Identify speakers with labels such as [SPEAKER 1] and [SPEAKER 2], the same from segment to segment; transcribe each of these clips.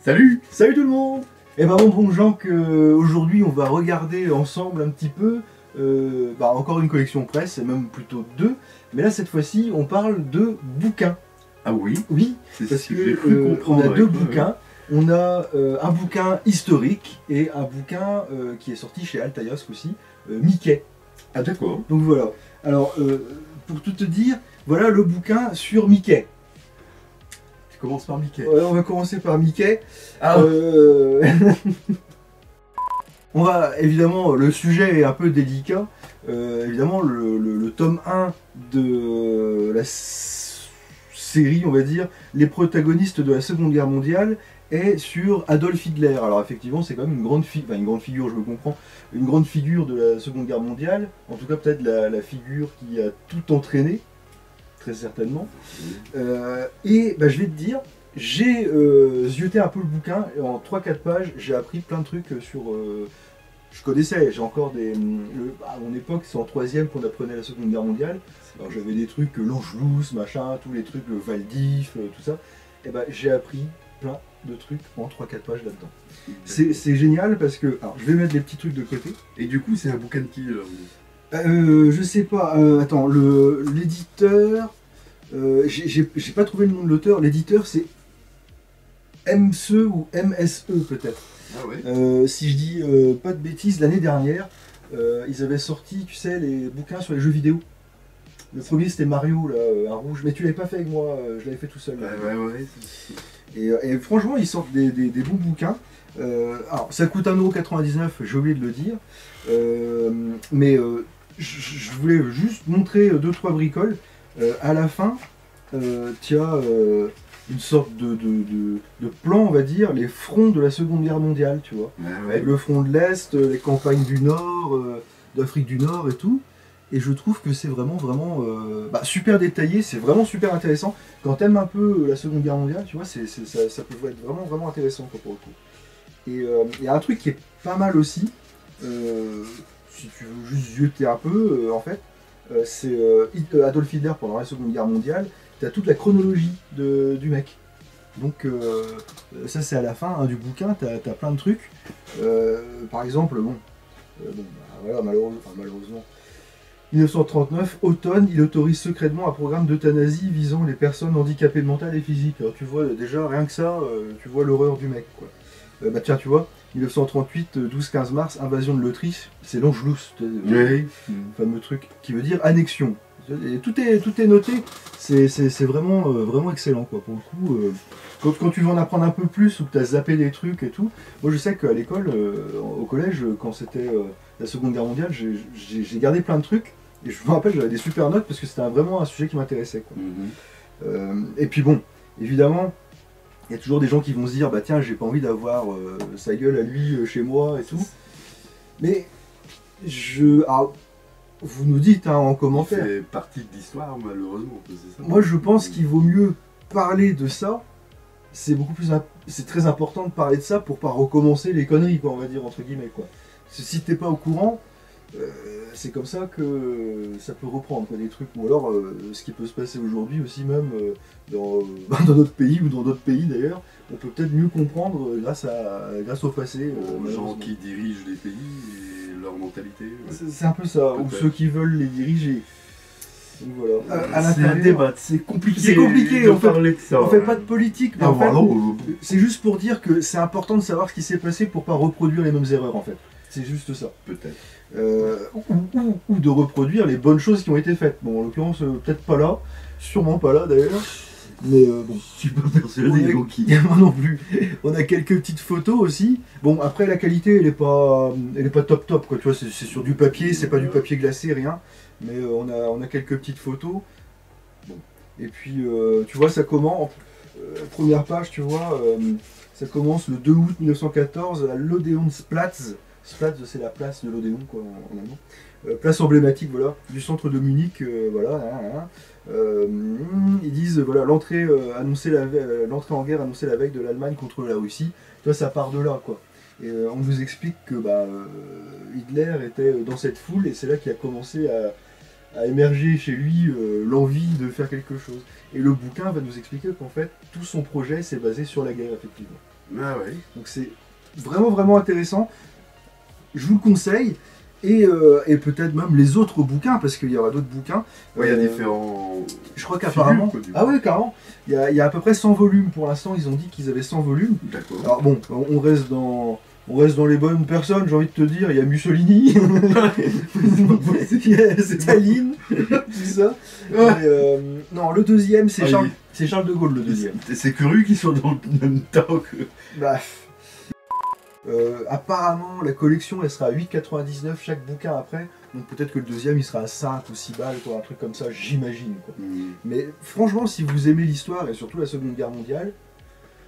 [SPEAKER 1] Salut!
[SPEAKER 2] Salut tout le monde! Et ben bon Jean, aujourd'hui on va regarder ensemble un petit peu, encore une collection presse, et même plutôt deux, mais là cette fois-ci on parle de bouquins.
[SPEAKER 1] Ah oui?
[SPEAKER 2] Oui,
[SPEAKER 1] C'est
[SPEAKER 2] parce
[SPEAKER 1] ce que j'ai cru
[SPEAKER 2] que
[SPEAKER 1] comprendre.
[SPEAKER 2] on a deux
[SPEAKER 1] avec toi,
[SPEAKER 2] bouquins. On a un bouquin historique et un bouquin qui est sorti chez Altaïa ce coup-ci, Mickey.
[SPEAKER 1] Ah d'accord.
[SPEAKER 2] Donc voilà. Alors, pour tout te dire, voilà le bouquin sur Mickey.
[SPEAKER 1] Tu commences par Mickey.
[SPEAKER 2] Ouais, on va commencer par Mickey.
[SPEAKER 1] Ah.
[SPEAKER 2] On va, évidemment, le sujet est un peu délicat. Évidemment, le tome 1 de la série, on va dire, les protagonistes de la Seconde Guerre mondiale, est sur Adolf Hitler. Alors effectivement, c'est quand même une grande figure, je me comprends, une grande figure de la Seconde Guerre mondiale, en tout cas peut-être la figure qui a tout entraîné, très certainement. Je vais te dire, j'ai zioté un peu le bouquin, et en 3-4 pages, j'ai appris plein de trucs sur... je connaissais, j'ai encore des... à mon époque, c'est en 3ème qu'on apprenait la Seconde Guerre mondiale. Alors j'avais des trucs, l'Angelus, machin, tous les trucs, le Valdif, tout ça. Et j'ai appris plein de trucs en 3-4 pages là-dedans. C'est génial parce que... Alors je vais mettre les petits trucs de côté.
[SPEAKER 1] Et du coup, c'est un bouquin de qui là?
[SPEAKER 2] Je sais pas, attends, l'éditeur... j'ai pas trouvé le nom de l'auteur, l'éditeur c'est MSE ou MSE peut-être.
[SPEAKER 1] Ah ouais.
[SPEAKER 2] Si je dis pas de bêtises, l'année dernière, ils avaient sorti, tu sais, les bouquins sur les jeux vidéo. Le premier c'était Mario, là, un rouge, mais tu l'avais pas fait avec moi, je l'avais fait tout seul. Là.
[SPEAKER 1] Ouais.
[SPEAKER 2] Et franchement, ils sortent des bons bouquins. Alors, ça coûte 1,99 €, j'ai oublié de le dire. Je voulais juste montrer 2-3 bricoles. À la fin, tu as une sorte de plan, on va dire, les fronts de la Seconde Guerre mondiale, tu vois.
[SPEAKER 1] Ouais.
[SPEAKER 2] Le front de l'Est, les campagnes du Nord, d'Afrique du Nord et tout. Et je trouve que c'est vraiment super détaillé, c'est vraiment super intéressant. Quand t'aimes un peu la Seconde Guerre mondiale, tu vois, ça peut être vraiment intéressant quoi, pour le coup. Et il y a un truc qui est pas mal aussi, si tu veux juste zioter un peu, en fait, c'est Adolf Hitler pendant la Seconde Guerre mondiale, t'as toute la chronologie du mec. Donc ça c'est à la fin du bouquin, t'as plein de trucs. Par exemple, malheureusement, 1939, automne, il autorise secrètement un programme d'euthanasie visant les personnes handicapées mentales et physiques. Alors tu vois, déjà, rien que ça, tu vois l'horreur du mec, quoi. Tiens, tu vois, 1938, 12-15 mars, invasion de l'Autriche, c'est l'Angelus, le fameux truc, qui veut dire annexion. Et tout est noté, c'est vraiment excellent, quoi, pour le coup. Quand tu veux en apprendre un peu plus, ou que tu as zappé des trucs et tout, moi je sais qu'à l'école, au collège, quand c'était la Seconde Guerre mondiale, j'ai gardé plein de trucs. Et je me rappelle, j'avais des super notes parce que c'était vraiment un sujet qui m'intéressait. Et puis bon, évidemment, il y a toujours des gens qui vont se dire, bah tiens, j'ai pas envie d'avoir sa gueule à lui chez moi et tout. Mais vous nous dites en commentaire.
[SPEAKER 1] C'est partie de l'histoire, malheureusement. Ça.
[SPEAKER 2] Moi, je pense qu'il vaut mieux parler de ça. C'est très important de parler de ça pour pas recommencer les conneries, quoi, on va dire entre guillemets, quoi. Si t'es pas au courant. C'est comme ça que ça peut reprendre quoi, des trucs, ou alors ce qui peut se passer aujourd'hui aussi même dans notre pays ou dans d'autres pays d'ailleurs, on peut peut-être mieux comprendre grâce au passé.
[SPEAKER 1] Aux gens qui dirigent les pays et leur mentalité. Ouais.
[SPEAKER 2] C'est un peu ça, ou ceux qui veulent les diriger. Donc voilà.
[SPEAKER 1] C'est un débat, c'est compliqué.
[SPEAKER 2] C'est compliqué,
[SPEAKER 1] on fait
[SPEAKER 2] pas de politique, mais en fait, c'est juste pour dire que c'est important de savoir ce qui s'est passé pour pas reproduire les mêmes erreurs en fait. C'est juste ça.
[SPEAKER 1] Peut-être.
[SPEAKER 2] Ou de reproduire les bonnes choses qui ont été faites. Bon, en l'occurrence, peut-être pas là, sûrement pas là d'ailleurs. Mais bon.
[SPEAKER 1] Je suis pas persuadé,
[SPEAKER 2] moi non plus. On a quelques petites photos aussi. Bon, après la qualité, elle est pas top quoi. Tu vois, c'est sur du papier, c'est pas du papier glacé, rien. Mais on a quelques petites photos. Bon. Et puis, tu vois, ça commence. Première page, tu vois, ça commence le 2 août 1914 à l'Odeonsplatz. Splatz, c'est la place de l'Odéon, quoi, en allemand. Place emblématique, voilà, du centre de Munich, ils disent, voilà, l'entrée en guerre annoncée la veille de l'Allemagne contre la Russie. Toi, ça part de là, quoi. Et on nous explique que Hitler était dans cette foule, et c'est là qu'il a commencé à émerger chez lui l'envie de faire quelque chose. Et le bouquin va nous expliquer qu'en fait, tout son projet s'est basé sur la guerre, effectivement.
[SPEAKER 1] Ah ouais.
[SPEAKER 2] Donc c'est vraiment vraiment intéressant. Je vous le conseille. Et peut-être même les autres bouquins, parce qu'il y aura d'autres bouquins.
[SPEAKER 1] Ouais, il y a différents.
[SPEAKER 2] Je crois qu'apparemment.
[SPEAKER 1] figures, quoi, du
[SPEAKER 2] Ah ouais, carrément. Il y a à peu près 100 volumes pour l'instant. Ils ont dit qu'ils avaient 100 volumes.
[SPEAKER 1] D'accord.
[SPEAKER 2] Alors bon, on reste dans les bonnes personnes, j'ai envie de te dire. Il y a Mussolini, il y a Staline, tout ça. Mais, non, le deuxième, c'est
[SPEAKER 1] Ah,
[SPEAKER 2] Charles,
[SPEAKER 1] oui.
[SPEAKER 2] c'est Charles de Gaulle, le deuxième.
[SPEAKER 1] C'est curieux qu'ils soient dans le même temps que.
[SPEAKER 2] Bah, apparemment, la collection, elle sera à 8,99 chaque bouquin après. Donc peut-être que le deuxième, il sera à 5 ou 6 balles, quoi, un truc comme ça, j'imagine. Quoi. Mais franchement, si vous aimez l'histoire, et surtout la Seconde Guerre mondiale,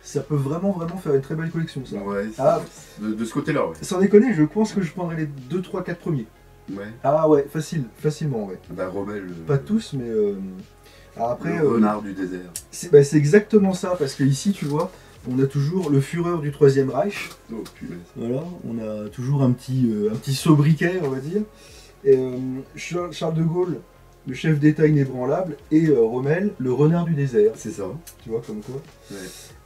[SPEAKER 2] ça peut vraiment, vraiment faire une très belle collection, ça.
[SPEAKER 1] Ouais,
[SPEAKER 2] Ah.
[SPEAKER 1] de ce côté-là, ouais.
[SPEAKER 2] Sans déconner, je pense que je prendrai les 2, 3, 4 premiers.
[SPEAKER 1] Ouais.
[SPEAKER 2] Ah ouais, facilement, ouais.
[SPEAKER 1] Bah, Rommel.
[SPEAKER 2] Pas tous, mais... Alors après,
[SPEAKER 1] le renard du désert.
[SPEAKER 2] c'est exactement ça, parce que ici, tu vois, on a toujours le Führer du Troisième Reich.
[SPEAKER 1] Oh, punaise.
[SPEAKER 2] Voilà, on a toujours un petit sobriquet, on va dire. Et, Charles de Gaulle, le chef d'État inébranlable, et Rommel, le renard du désert.
[SPEAKER 1] C'est ça.
[SPEAKER 2] Tu vois, comme quoi.
[SPEAKER 1] Ouais.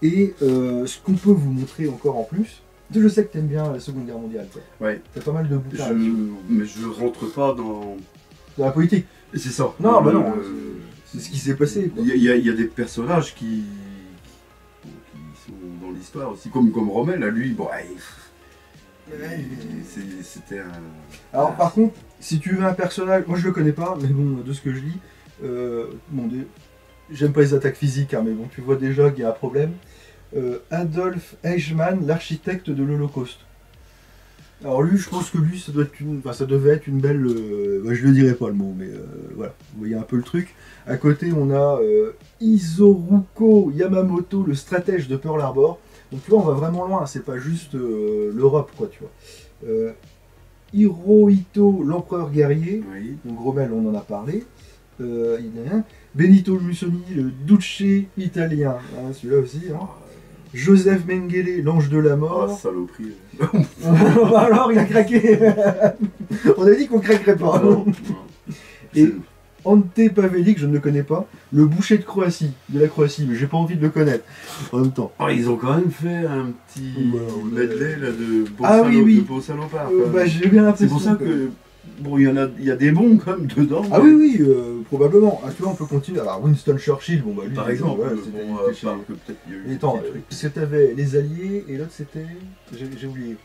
[SPEAKER 2] Et ce qu'on peut vous montrer encore en plus, je sais que t'aimes bien la Seconde Guerre mondiale, toi.
[SPEAKER 1] Ouais.
[SPEAKER 2] T'as pas mal de bouquins.
[SPEAKER 1] Mais je rentre pas dans
[SPEAKER 2] la politique.
[SPEAKER 1] C'est ça.
[SPEAKER 2] Non, bah non. C'est ce qui s'est passé, quoi.
[SPEAKER 1] Il y a des personnages qui sont dans l'histoire aussi, comme Rommel, à lui, bon, c'était un...
[SPEAKER 2] Alors par contre, si tu veux un personnage, moi je le connais pas, mais bon, de ce que je lis, j'aime pas les attaques physiques, hein, mais bon, tu vois déjà qu'il y a un problème. Adolf Eichmann, l'architecte de l'Holocauste. Alors lui, je pense que lui, ça devait être une belle... je le dirai pas le mot, mais voilà, vous voyez un peu le truc. À côté, on a Isoroku Yamamoto, le stratège de Pearl Harbor. Donc tu vois, on va vraiment loin, c'est pas juste l'Europe, quoi, tu vois. Hirohito, l'empereur guerrier.
[SPEAKER 1] Oui.
[SPEAKER 2] Donc Rommel, on en a parlé. Il y a un. Benito Mussolini, le Duce italien. Hein, celui-là aussi. Hein. Joseph Mengele, l'ange de la mort.
[SPEAKER 1] Ah, saloperie.
[SPEAKER 2] Alors, il a craqué. On a dit qu'on craquerait pas.
[SPEAKER 1] Non.
[SPEAKER 2] Et Ante Pavelic, je ne le connais pas. Le boucher de la Croatie, mais j'ai pas envie de le connaître en même temps.
[SPEAKER 1] Ah, ils ont quand même fait un petit medley là, de beaux salopards.
[SPEAKER 2] J'ai bien l'impression.
[SPEAKER 1] C'est pour ça que bon, il y a des bons quand même dedans.
[SPEAKER 2] Ah oui, probablement. Ah, tu vois, on peut continuer. Alors Winston Churchill, bon bah lui,
[SPEAKER 1] par exemple,
[SPEAKER 2] peut-être il y a eu. Attends, parce que t'avais les Alliés et l'autre c'était, j'ai oublié.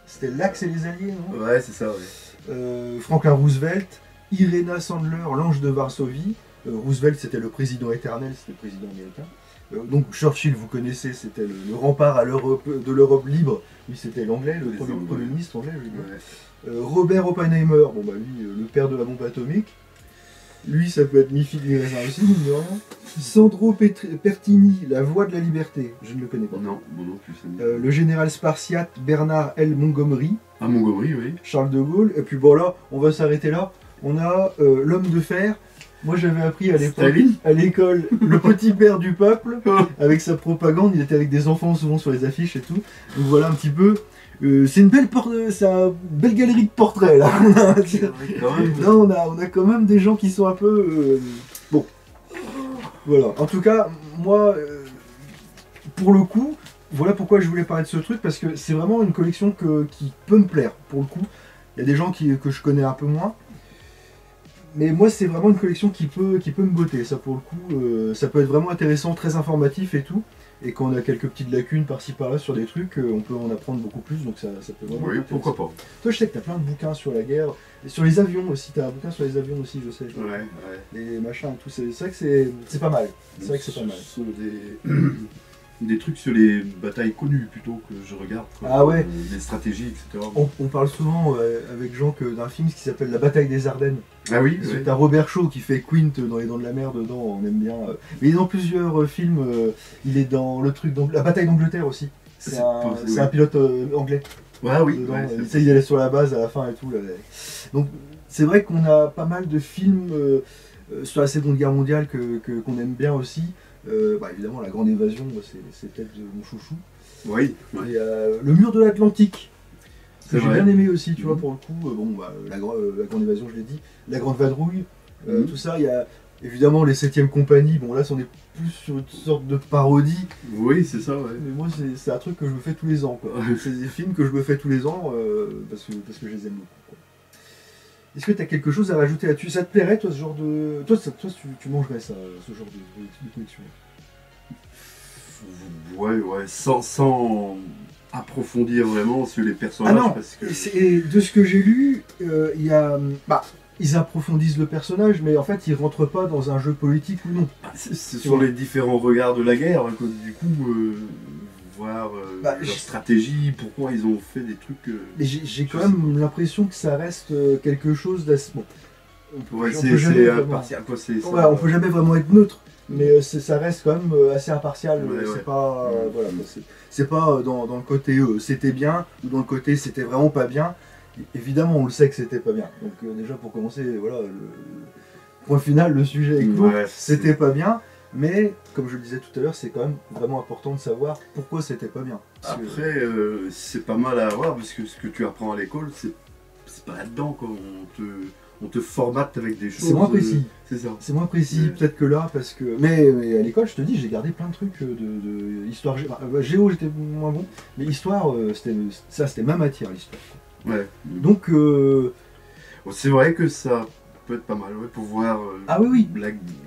[SPEAKER 2] C'était l'Axe et les Alliés, non?
[SPEAKER 1] Ouais, c'est ça, ouais.
[SPEAKER 2] Franklin Roosevelt, Irena Sandler, l'ange de Varsovie. Roosevelt, c'était le président éternel, c'était le président américain. Donc Churchill, vous connaissez, c'était le rempart de l'Europe libre. Lui, c'était l'anglais, le premier ministre anglais, je veux dire. Robert Oppenheimer, bon bah lui, le père de la bombe atomique. Lui, ça peut être mi figue mi raisin aussi, mine de rien. Sandro Pertini, la voix de la liberté, je ne le connais pas.
[SPEAKER 1] Non, non plus.
[SPEAKER 2] Le général spartiate Bernard L. Montgomery.
[SPEAKER 1] Ah, Montgomery, oui.
[SPEAKER 2] Charles de Gaulle. Et puis bon là, on va s'arrêter là. On a l'homme de fer. Moi j'avais appris à l'époque, à l'école, le petit père du peuple, avec sa propagande, il était avec des enfants souvent sur les affiches et tout. Donc voilà un petit peu. C'est une belle galerie de portraits là. Non, on a quand même des gens qui sont un peu... Bon. Voilà. En tout cas, moi, pour le coup, voilà pourquoi je voulais parler de ce truc, parce que c'est vraiment une collection qui peut me plaire, pour le coup. Il y a des gens que je connais un peu moins. Mais moi, c'est vraiment une collection qui peut me botter. Ça, pour le coup, ça peut être vraiment intéressant, très informatif et tout. Et quand on a quelques petites lacunes par-ci par-là sur des trucs, on peut en apprendre beaucoup plus. Donc ça peut vraiment.
[SPEAKER 1] Oui, pourquoi pas.
[SPEAKER 2] Toi, je sais que t'as plein de bouquins sur la guerre, et sur les avions aussi. T'as un bouquin sur les avions aussi, je sais.
[SPEAKER 1] Ouais.
[SPEAKER 2] Les machins et tout. C'est vrai que c'est pas mal. C'est vrai que c'est pas mal.
[SPEAKER 1] Ce sont des trucs sur les batailles connues plutôt que je regarde.
[SPEAKER 2] Ah ouais.
[SPEAKER 1] Les stratégies, etc.
[SPEAKER 2] On parle souvent avec Jean d'un film qui s'appelle La bataille des Ardennes.
[SPEAKER 1] Ah oui,
[SPEAKER 2] c'est un Robert Shaw qui fait Quint dans Les Dents de la Mer dedans, on aime bien. Mais il est dans plusieurs films, il est dans le truc, La bataille d'Angleterre aussi. C'est un pilote anglais.
[SPEAKER 1] Ah oui.
[SPEAKER 2] Il allait sur la base à la fin et tout. Là. Donc c'est vrai qu'on a pas mal de films sur la Seconde Guerre mondiale qu'on aime bien aussi. Évidemment, La Grande Évasion, c'est peut-être mon chouchou.
[SPEAKER 1] Oui.
[SPEAKER 2] Et, Le Mur de l'Atlantique, que j'ai bien aimé aussi, tu vois, pour le coup. La Grande Évasion, je l'ai dit. La Grande Vadrouille, tout ça. Il y a Évidemment, les 7ème compagnie, bon là, on est plus sur une sorte de parodie.
[SPEAKER 1] Oui, c'est ça, ouais.
[SPEAKER 2] Mais moi, c'est un truc que je me fais tous les ans, quoi. C'est des films que je me fais tous les ans parce que je les aime beaucoup, quoi. Est-ce que tu as quelque chose à rajouter là-dessus? Ça te plairait, toi, ce genre de... Toi, tu mangerais ça, ce genre de collection?
[SPEAKER 1] Ouais, sans approfondir vraiment sur les personnages.
[SPEAKER 2] Ah non,
[SPEAKER 1] parce que...
[SPEAKER 2] de ce que j'ai lu, il y a... Bah, ils approfondissent le personnage, mais en fait, ils rentrent pas dans un jeu politique ou non.
[SPEAKER 1] Ce sont les différents regards de la guerre, hein, du coup, voir leur stratégie, pourquoi ils ont fait des trucs...
[SPEAKER 2] Mais j'ai quand même l'impression que ça reste quelque chose d'assez... Bon,
[SPEAKER 1] c'est impartial, quoi.
[SPEAKER 2] Ouais, on peut jamais vraiment être neutre, mais ça reste quand même assez impartial.
[SPEAKER 1] Ouais,
[SPEAKER 2] c'est
[SPEAKER 1] ouais.
[SPEAKER 2] pas... voilà, c'est pas dans le côté c'était bien, ou dans le côté c'était vraiment pas bien. Évidemment, on le sait que c'était pas bien. Donc déjà, pour commencer, voilà, le point final, le sujet est clos, c'était pas bien. Mais, comme je le disais tout à l'heure, c'est quand même vraiment important de savoir pourquoi c'était pas bien.
[SPEAKER 1] Après, c'est pas mal à avoir, parce que ce que tu apprends à l'école, c'est pas là-dedans, quoi. On te formate avec des choses...
[SPEAKER 2] C'est moins précis.
[SPEAKER 1] C'est ça.
[SPEAKER 2] C'est moins précis, peut-être que là, parce que... Mais à l'école, je te dis, j'ai gardé plein de trucs de histoire... Géo, j'étais moins bon, mais histoire, c'était ma matière, l'histoire.
[SPEAKER 1] Ouais.
[SPEAKER 2] Donc...
[SPEAKER 1] c'est vrai que ça peut être pas mal, ouais, pour voir
[SPEAKER 2] ah oui.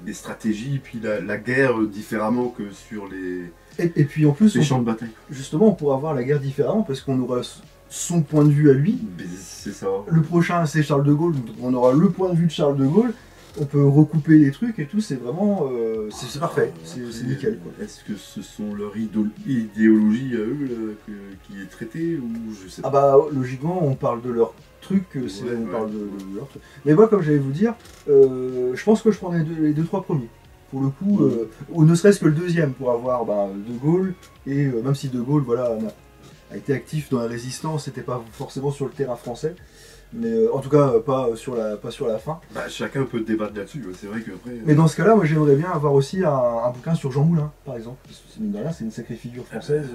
[SPEAKER 1] les stratégies, puis la guerre différemment que sur les...
[SPEAKER 2] Et puis en plus,
[SPEAKER 1] les champs de bataille.
[SPEAKER 2] Justement, on pourra voir la guerre différemment, parce qu'on aura son point de vue à lui.
[SPEAKER 1] C'est ça.
[SPEAKER 2] Le prochain, c'est Charles de Gaulle, donc on aura le point de vue de Charles de Gaulle. On peut recouper les trucs et tout, c'est vraiment... c'est parfait, c'est nickel, quoi.
[SPEAKER 1] Est-ce que ce sont leur idéologie à eux qui est traitée, ou je sais pas?
[SPEAKER 2] Ah bah, logiquement, on parle de leur truc, on parle de leur truc. Mais moi, comme j'allais vous dire, je pense que je prendrais les 2-3 premiers. Pour le coup, ou ne serait-ce que le deuxième, pour avoir De Gaulle, et même si De Gaulle, voilà, a été actif dans la résistance, c'était pas forcément sur le terrain français, mais en tout cas pas sur la fin.
[SPEAKER 1] Bah, chacun peut débattre là-dessus, c'est vrai qu'après...
[SPEAKER 2] Mais dans ce cas-là, moi j'aimerais bien avoir aussi un bouquin sur Jean Moulin, par exemple, parce que mine de rien, c'est une sacrée figure française.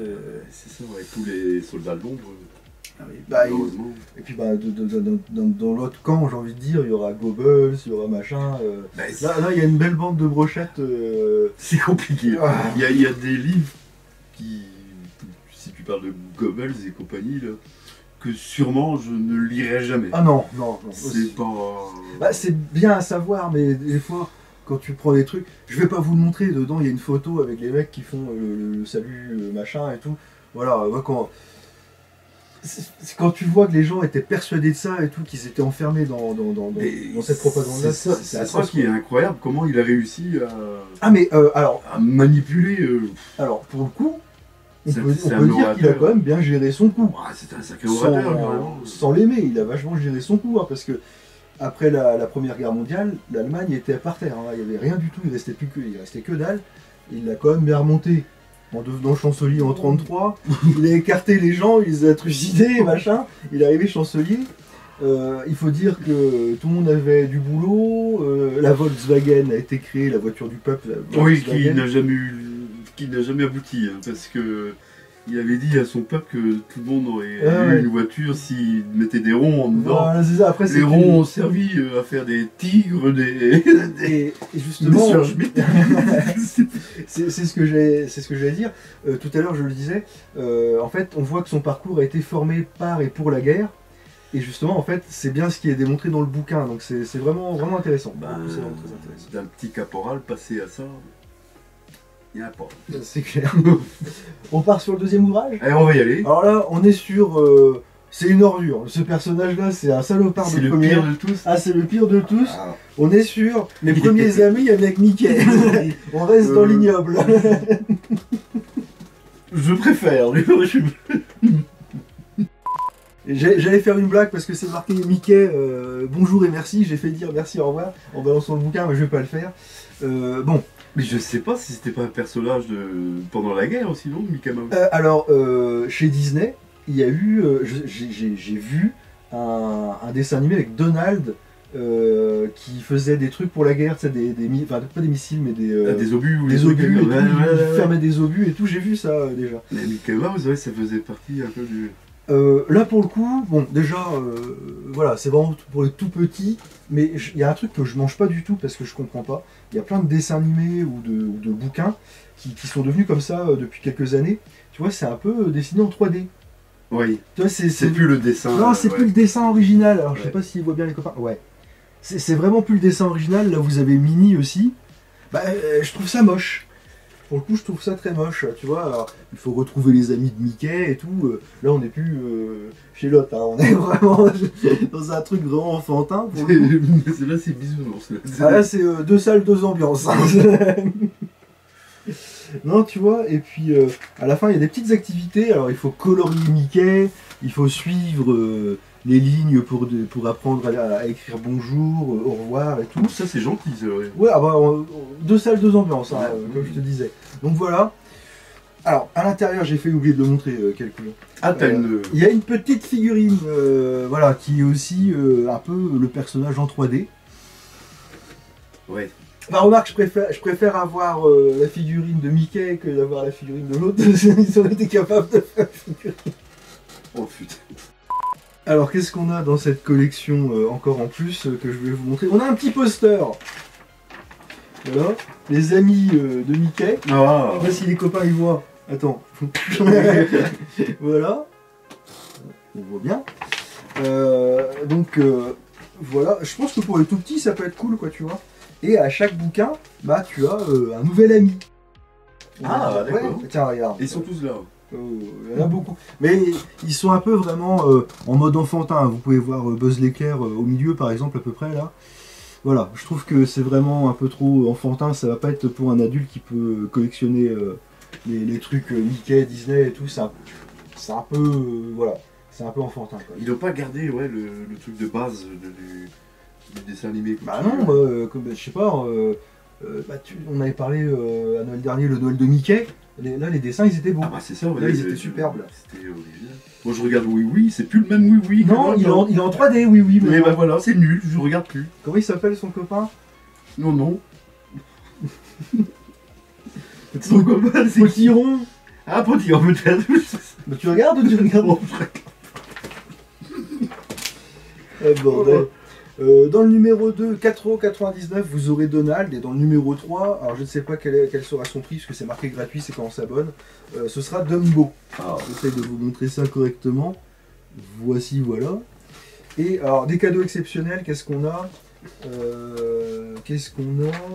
[SPEAKER 1] C'est ça, avec tous les soldats de l'ombre.
[SPEAKER 2] Ah oui, et puis dans l'autre camp, j'ai envie de dire, il y aura Goebbels, il y aura machin. Là, il y a une belle bande de brochettes.
[SPEAKER 1] C'est compliqué. Il y a des livres qui, si tu parles de Goebbels et compagnie, là, que sûrement je ne lirai jamais.
[SPEAKER 2] Ah non.
[SPEAKER 1] C'est pas...
[SPEAKER 2] c'est bien à savoir, mais des fois, quand tu prends des trucs, je vais pas vous le montrer, dedans il y a une photo avec les mecs qui font le salut, machin et tout. Voilà, quand tu vois que les gens étaient persuadés de ça et tout, qu'ils étaient enfermés dans cette propagande-là,
[SPEAKER 1] c'est ça qui est incroyable, comment il a réussi
[SPEAKER 2] à
[SPEAKER 1] manipuler...
[SPEAKER 2] Alors, pour le coup, on peut dire qu'il a quand même bien géré son coup.
[SPEAKER 1] C'est un sacré orateur,
[SPEAKER 2] sans l'aimer, il a vachement géré son coup, parce que après la Première Guerre mondiale, l'Allemagne était par terre, il n'y avait rien du tout, il restait que dalle. Il l'a quand même bien remonté en devenant chancelier en 1933. Il a écarté les gens, il les a trucidés, machin. Il est arrivé chancelier. Il faut dire que tout le monde avait du boulot. La Volkswagen a été créée, la voiture du peuple.
[SPEAKER 1] Oui, qui n'a jamais abouti, parce que il avait dit à son peuple que tout le monde aurait eu une voiture s'il mettait des ronds en dedans.
[SPEAKER 2] Voilà, c'est ça. Après,
[SPEAKER 1] les ronds ont servi à faire des tigres,
[SPEAKER 2] et justement, c'est ce que j'allais dire. Tout à l'heure, je le disais. En fait, on voit que son parcours a été formé par et pour la guerre. Et justement, en fait, c'est bien ce qui est démontré dans le bouquin. Donc c'est vraiment intéressant. C'est vraiment très intéressant.
[SPEAKER 1] D'un petit caporal passé à ça. Il n'y en a pas.
[SPEAKER 2] C'est clair. On part sur le deuxième ouvrage.
[SPEAKER 1] Allez, on va y aller.
[SPEAKER 2] Alors là, on est sur... c'est une ordure. Ce personnage-là, c'est un salopard de première.
[SPEAKER 1] C'est le pire de tous.
[SPEAKER 2] Ah, c'est le pire de tous. On est sur mes premiers amis avec Mickey. On reste dans l'ignoble.
[SPEAKER 1] Je préfère.
[SPEAKER 2] J'allais faire une blague parce que c'est marqué Mickey, bonjour et merci. J'ai fait dire merci, au revoir en balançant le bouquin, mais je vais pas le faire. Bon.
[SPEAKER 1] Mais je sais pas si c'était pas un personnage pendant la guerre aussi, non, Mickey Mouse.
[SPEAKER 2] Alors, chez Disney, il y a eu, j'ai vu un dessin animé avec Donald qui faisait des trucs pour la guerre, tu sais, enfin pas des missiles, mais
[SPEAKER 1] des obus, ou
[SPEAKER 2] des obus,
[SPEAKER 1] il
[SPEAKER 2] fermait des obus et tout. J'ai vu ça déjà.
[SPEAKER 1] Mais Mickey Mouse, ouais, ça faisait partie un peu du...
[SPEAKER 2] Là pour le coup, bon déjà, voilà, c'est vraiment pour les tout petits, mais il y a un truc que je mange pas du tout parce que je comprends pas. Il y a plein de dessins animés ou de bouquins qui sont devenus comme ça depuis quelques années. Tu vois, c'est un peu dessiné en 3D.
[SPEAKER 1] Oui.
[SPEAKER 2] Tu vois,
[SPEAKER 1] C'est plus le dessin.
[SPEAKER 2] Non, c'est plus le dessin original. Alors je sais
[SPEAKER 1] Ouais.
[SPEAKER 2] pas s'ils voient bien les copains. Ouais. C'est vraiment plus le dessin original. Là vous avez Minnie aussi. Bah, je trouve ça moche. Pour le coup, je trouve ça très moche, tu vois. Alors, il faut retrouver les amis de Mickey et tout. Là, on n'est plus chez l'autre, hein. On est vraiment dans un truc vraiment enfantin. Pour le coup.
[SPEAKER 1] Là, c'est bisounours.
[SPEAKER 2] Ah, là, c'est 2 salles, 2 ambiances, hein. Non, tu vois. Et puis, à la fin, il y a des petites activités. Alors, il faut colorier Mickey. Il faut suivre les lignes pour apprendre à écrire bonjour, au revoir et tout.
[SPEAKER 1] Ça, c'est gentil, c'est vrai.
[SPEAKER 2] Ouais, ah bah, 2 salles, 2 ambiances, hein, comme je te disais. Donc voilà. Alors, à l'intérieur, j'ai fait oublier de le montrer quelques.
[SPEAKER 1] Ah, t'as une.
[SPEAKER 2] Il y a une petite figurine, voilà, qui est aussi un peu le personnage en 3D.
[SPEAKER 1] Ouais.
[SPEAKER 2] Bah, remarque, je préfère avoir la figurine de Mickey que d'avoir la figurine de l'autre. Ils ont été capables de faire la figurine.
[SPEAKER 1] Oh putain.
[SPEAKER 2] Alors, qu'est-ce qu'on a dans cette collection encore en plus que je vais vous montrer? On a un petit poster. Voilà, les amis de Mickey.
[SPEAKER 1] Ah.
[SPEAKER 2] Je sais pas si les copains y voient. Attends. Voilà. On voit bien. Donc, voilà. Je pense que pour les tout petits, ça peut être cool, quoi, tu vois. Et à chaque bouquin, bah, tu as un nouvel ami.
[SPEAKER 1] Ah,
[SPEAKER 2] Ouais,
[SPEAKER 1] d'accord.
[SPEAKER 2] tiens, regarde.
[SPEAKER 1] Ils sont tous là.
[SPEAKER 2] Il y en a beaucoup. Mais ils sont un peu vraiment en mode enfantin. Vous pouvez voir Buzz l'éclair au milieu, par exemple, à peu près, là. Voilà, je trouve que c'est vraiment un peu trop enfantin. Ça va pas être pour un adulte qui peut collectionner les trucs Mickey, Disney et tout. C'est un peu... voilà, c'est un peu enfantin, quoi.
[SPEAKER 1] Ils n'ont pas gardé ouais, le truc de base du dessin animé.
[SPEAKER 2] Bah non, comme, je sais pas... on avait parlé à Noël dernier, le Noël de Mickey. Là, les dessins, ils étaient beaux.
[SPEAKER 1] Ah bah c'est ça, ouais.
[SPEAKER 2] Là, ils étaient superbes. Là.
[SPEAKER 1] C'était original. Moi je regarde Oui Oui, c'est plus le même Oui Oui.
[SPEAKER 2] Non, il est en 3D, oui, oui.
[SPEAKER 1] Mais
[SPEAKER 2] maintenant.
[SPEAKER 1] bah voilà, c'est nul, je regarde plus.
[SPEAKER 2] Comment il s'appelle son copain?
[SPEAKER 1] Non, non. Son copain, c'est qui?
[SPEAKER 2] Potiron.
[SPEAKER 1] Ah, Potiron, peut-être.
[SPEAKER 2] Bah, tu regardes ou tu regardes? Bordel. Dans le numéro 2, 4,99€, vous aurez Donald. Et dans le numéro 3, alors je ne sais pas quel sera son prix, parce que c'est marqué gratuit, c'est quand on s'abonne. Ce sera Dumbo.
[SPEAKER 1] Ah.
[SPEAKER 2] J'essaie de vous montrer ça correctement. Voici, voilà. Et alors, des cadeaux exceptionnels, qu'est-ce qu'on a?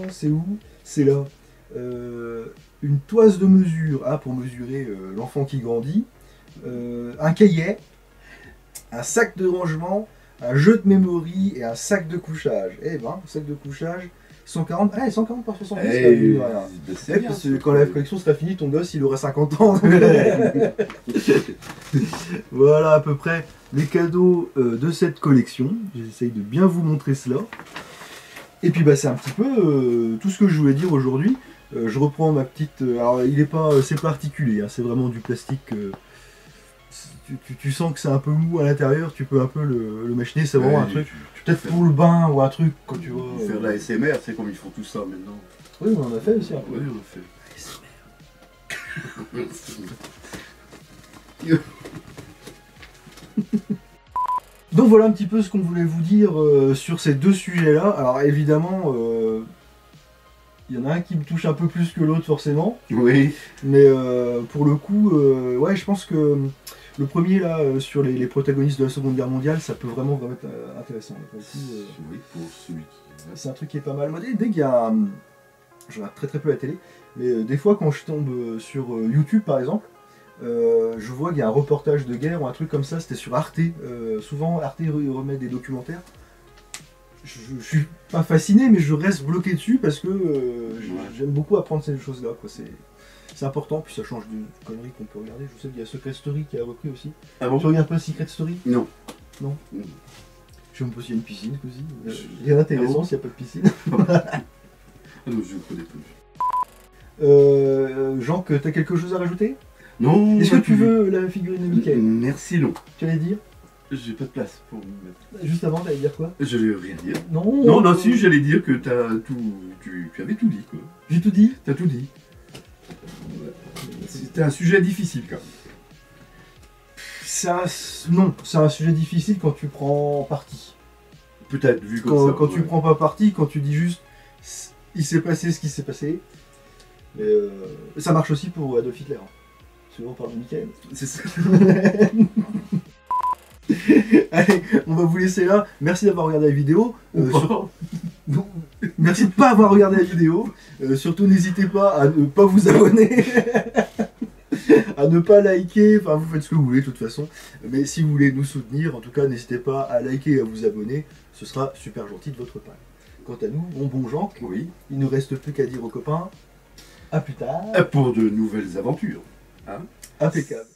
[SPEAKER 2] C'est où? C'est là. Une toise de mesure, pour mesurer l'enfant qui grandit. Un cahier. Un sac de rangement. Un jeu de memory et un sac de couchage. Eh ben, sac de couchage, 140, 140 par 70, c'est pas vu, rien.
[SPEAKER 1] C'est bien.
[SPEAKER 2] Parce que quand la collection sera finie, ton gosse, il aura 50 ans. Voilà à peu près les cadeaux de cette collection. J'essaye de bien vous montrer cela. Et puis bah, c'est un petit peu tout ce que je voulais dire aujourd'hui. Je reprends ma petite... alors il est pas... c'est pas articulé, hein, c'est vraiment du plastique... Tu sens que c'est un peu mou à l'intérieur, tu peux un peu le machiner, c'est vraiment un truc, peut-être pour le bain ou un truc, quand tu vois.
[SPEAKER 1] Faire de la SMR, c'est comme ils font tout ça maintenant.
[SPEAKER 2] Oui, on en a fait aussi un peu.
[SPEAKER 1] Oui, on a fait.
[SPEAKER 2] Donc voilà un petit peu ce qu'on voulait vous dire sur ces deux sujets-là. Alors évidemment, il y en a un qui me touche un peu plus que l'autre forcément.
[SPEAKER 1] Oui.
[SPEAKER 2] Mais pour le coup, ouais, je pense que le premier là, sur les protagonistes de la Seconde Guerre mondiale, ça peut vraiment être intéressant. Pour le coup,
[SPEAKER 1] Oui, pour celui qui...
[SPEAKER 2] c'est un truc qui est pas mal. Moi, dès qu'il y a... je regarde très peu la télé, mais des fois quand je tombe sur YouTube par exemple, je vois qu'il y a un reportage de guerre ou un truc comme ça, c'était sur Arte. Souvent Arte remet des documentaires. Je suis pas fasciné, mais je reste bloqué dessus parce que j'aime beaucoup apprendre ces choses-là. C'est important, puis ça change d'une connerie qu'on peut regarder. Je sais qu'il y a Secret Story qui a repris aussi.
[SPEAKER 1] Ah bon?
[SPEAKER 2] Tu regardes pas Secret Story?
[SPEAKER 1] Non.
[SPEAKER 2] Non. Je sais même pas s'il y a une piscine aussi. Il y a intéressant s'il n'y a pas de piscine.
[SPEAKER 1] Ah non, je ne connais plus.
[SPEAKER 2] Jean, t'as quelque chose à rajouter?
[SPEAKER 1] Non.
[SPEAKER 2] Est-ce que tu veux la figurine de Mickey?
[SPEAKER 1] Merci, non.
[SPEAKER 2] Tu allais dire?
[SPEAKER 1] J'ai pas de place pour me mettre.
[SPEAKER 2] Juste avant, t'allais dire quoi?
[SPEAKER 1] Je vais rien dire.
[SPEAKER 2] Non.
[SPEAKER 1] Non, si, j'allais dire que t'as tout... Tu avais tout dit, quoi.
[SPEAKER 2] J'ai tout dit?
[SPEAKER 1] T'as tout dit. C'était un sujet difficile, quand même.
[SPEAKER 2] Non, c'est un sujet difficile quand tu prends parti.
[SPEAKER 1] Peut-être, vu comme ça.
[SPEAKER 2] Quand tu prends pas parti, quand tu dis juste il s'est passé ce qui s'est passé. Mais ça marche aussi pour Adolf Hitler. Souvent on parle de Michael.
[SPEAKER 1] C'est ça.
[SPEAKER 2] Allez, on va vous laisser là. Merci d'avoir regardé la vidéo. Non, merci de pas avoir regardé la vidéo. Surtout n'hésitez pas à ne pas vous abonner. À ne pas liker, enfin vous faites ce que vous voulez de toute façon. Mais si vous voulez nous soutenir, en tout cas n'hésitez pas à liker et à vous abonner. Ce sera super gentil de votre part. Quant à nous, mon bon Jean,
[SPEAKER 1] Oui.
[SPEAKER 2] il ne reste plus qu'à dire aux copains, à plus tard.
[SPEAKER 1] Pour de nouvelles aventures. Hein.
[SPEAKER 2] Impeccable.